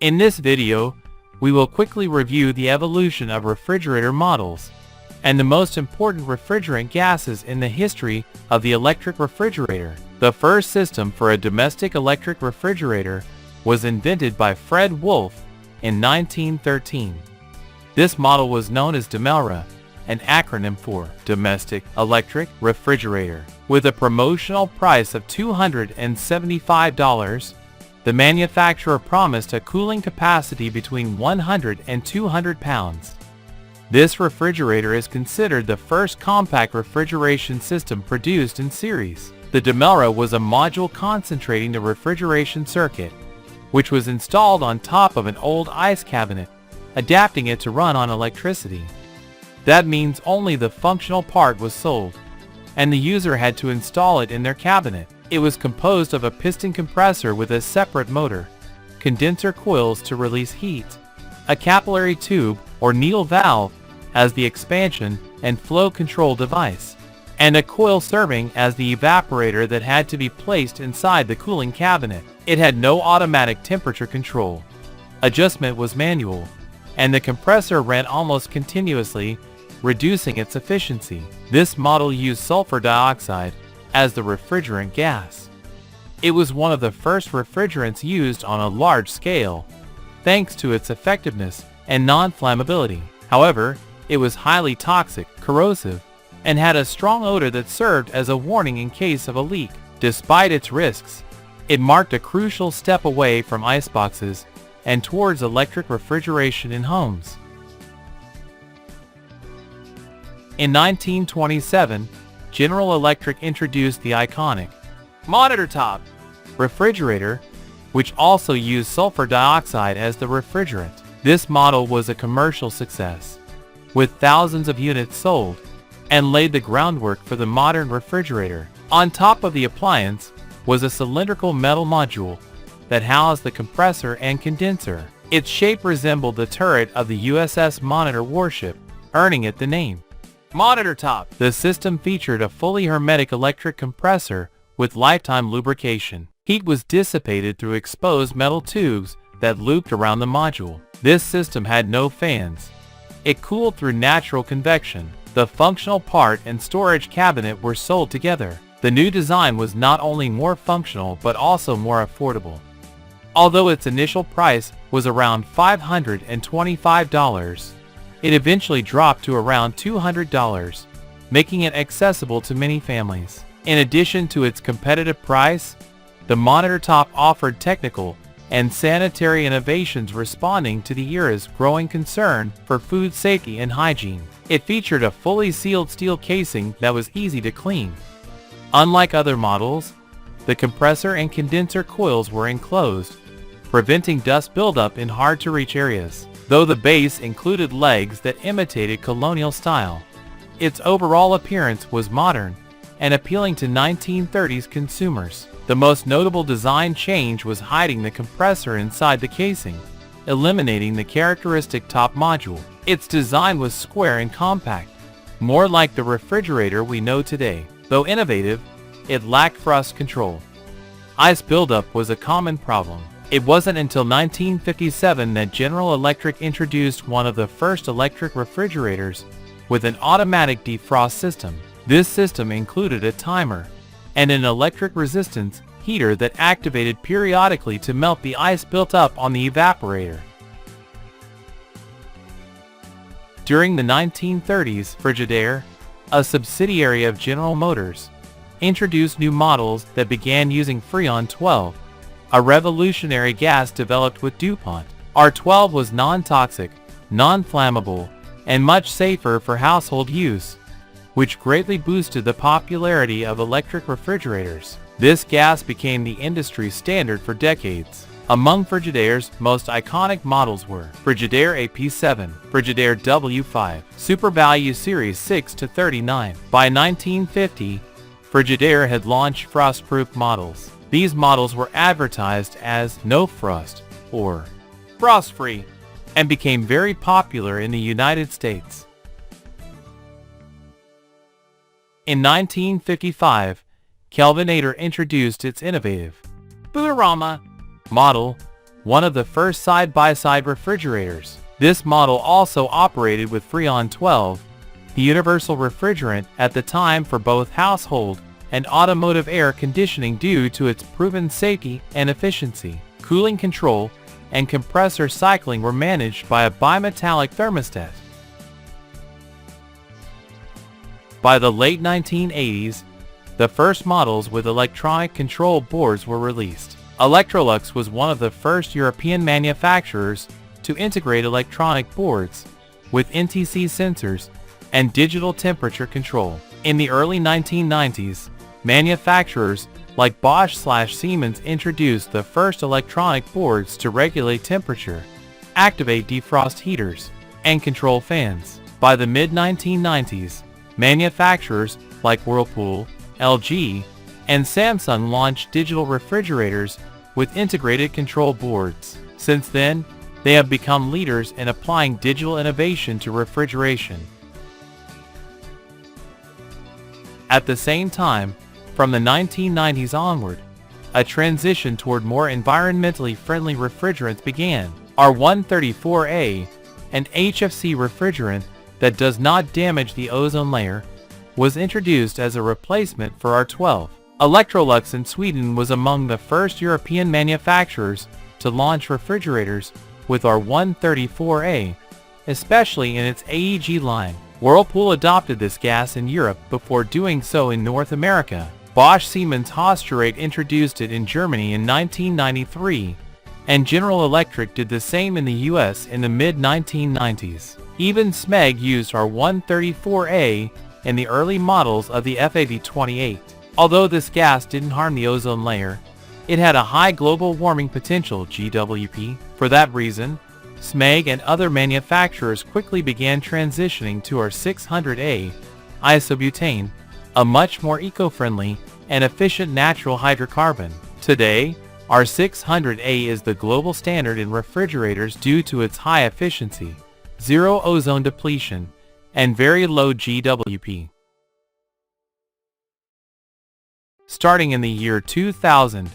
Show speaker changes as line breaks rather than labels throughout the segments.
In this video, we will quickly review the evolution of refrigerator models and the most important refrigerant gases in the history of the electric refrigerator. The first system for a domestic electric refrigerator was invented by Fred Wolf in 1913. This model was known as DEMELRA, an acronym for Domestic Electric Refrigerator. With a promotional price of $275, the manufacturer promised a cooling capacity between 100 and 200 pounds. This refrigerator is considered the first compact refrigeration system produced in series. The DEMELRA was a module concentrating the refrigeration circuit, which was installed on top of an old ice cabinet, adapting it to run on electricity. That means only the functional part was sold, and the user had to install it in their cabinet. It was composed of a piston compressor with a separate motor, condenser coils to release heat, a capillary tube or needle valve as the expansion and flow control device, and a coil serving as the evaporator that had to be placed inside the cooling cabinet. It had no automatic temperature control. Adjustment was manual, and the compressor ran almost continuously, reducing its efficiency. This model used sulfur dioxide as the refrigerant gas. It was one of the first refrigerants used on a large scale, thanks to its effectiveness and non-flammability. However, it was highly toxic, corrosive, and had a strong odor that served as a warning in case of a leak. Despite its risks, it marked a crucial step away from iceboxes and towards electric refrigeration in homes. In 1927, General Electric introduced the iconic monitor top refrigerator, which also used sulfur dioxide as the refrigerant. This model was a commercial success, with thousands of units sold, and laid the groundwork for the modern refrigerator. On top of the appliance was a cylindrical metal module that housed the compressor and condenser. Its shape resembled the turret of the USS Monitor warship, earning it the name Monitor Top. The system featured a fully hermetic electric compressor with lifetime lubrication. Heat was dissipated through exposed metal tubes that looped around the module. This system had no fans. It cooled through natural convection. The functional part and storage cabinet were sold together. The new design was not only more functional but also more affordable. Although its initial price was around $525, it eventually dropped to around $200, making it accessible to many families. In addition to its competitive price, the Monitor Top offered technical and sanitary innovations responding to the era's growing concern for food safety and hygiene. It featured a fully sealed steel casing that was easy to clean. Unlike other models, the compressor and condenser coils were enclosed, preventing dust buildup in hard-to-reach areas. Though the base included legs that imitated colonial style, its overall appearance was modern and appealing to 1930s consumers. The most notable design change was hiding the compressor inside the casing, eliminating the characteristic top module. Its design was square and compact, more like the refrigerator we know today. Though innovative, it lacked frost control. Ice buildup was a common problem. It wasn't until 1957 that General Electric introduced one of the first electric refrigerators with an automatic defrost system. This system included a timer and an electric resistance heater that activated periodically to melt the ice built up on the evaporator. During the 1930s, Frigidaire, a subsidiary of General Motors, introduced new models that began using Freon 12, a revolutionary gas developed with DuPont. R12 was non-toxic, non-flammable, and much safer for household use, which greatly boosted the popularity of electric refrigerators. This gas became the industry standard for decades. Among Frigidaire's most iconic models were Frigidaire AP7, Frigidaire W5, Super Value Series 6 to 39. By 1950, Frigidaire had launched frost-proof models. These models were advertised as no frost or frost-free and became very popular in the United States. In 1955, Kelvinator introduced its innovative Foodorama model, one of the first side-by-side refrigerators. This model also operated with Freon 12, the universal refrigerant at the time for both household and automotive air conditioning due to its proven safety and efficiency. Cooling control and compressor cycling were managed by a bimetallic thermostat. By the late 1980s, the first models with electronic control boards were released. Electrolux was one of the first European manufacturers to integrate electronic boards with NTC sensors and digital temperature control. In the early 1990s, manufacturers like Bosch/Siemens introduced the first electronic boards to regulate temperature, activate defrost heaters, and control fans. By the mid-1990s, manufacturers like Whirlpool, LG, and Samsung launched digital refrigerators with integrated control boards. Since then, they have become leaders in applying digital innovation to refrigeration. At the same time, from the 1990s onward, a transition toward more environmentally friendly refrigerants began. R134a, an HFC refrigerant that does not damage the ozone layer, was introduced as a replacement for R12. Electrolux in Sweden was among the first European manufacturers to launch refrigerators with R134a, especially in its AEG line. Whirlpool adopted this gas in Europe before doing so in North America. Bosch-Siemens Hausgerät introduced it in Germany in 1993, and General Electric did the same in the US in the mid-1990s. Even SMEG used R134a in the early models of the FAV28. Although this gas didn't harm the ozone layer, it had a high global warming potential (GWP). For that reason, SMEG and other manufacturers quickly began transitioning to R600A isobutane, a much more eco-friendly and efficient natural hydrocarbon. Today, R600A is the global standard in refrigerators due to its high efficiency, zero ozone depletion, and very low GWP. Starting in the year 2000,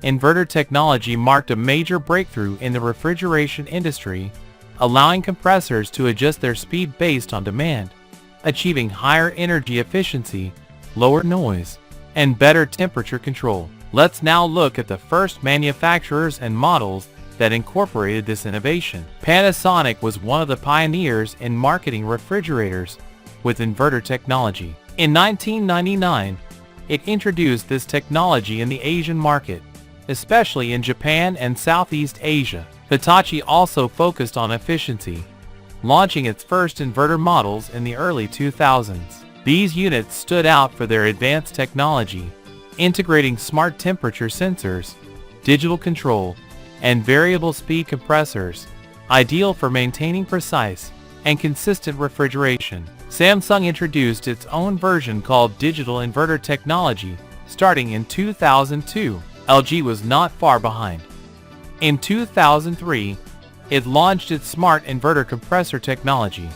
inverter technology marked a major breakthrough in the refrigeration industry, allowing compressors to adjust their speed based on demand, achieving higher energy efficiency, lower noise, and better temperature control. Let's now look at the first manufacturers and models that incorporated this innovation. Panasonic was one of the pioneers in marketing refrigerators with inverter technology. In 1999, it introduced this technology in the Asian market, especially in Japan and Southeast Asia. Hitachi also focused on efficiency, launching its first inverter models in the early 2000s. These units stood out for their advanced technology, integrating smart temperature sensors, digital control, and variable speed compressors, ideal for maintaining precise and consistent refrigeration. Samsung introduced its own version called digital inverter technology starting in 2002. LG was not far behind. In 2003, it launched its smart inverter compressor technology.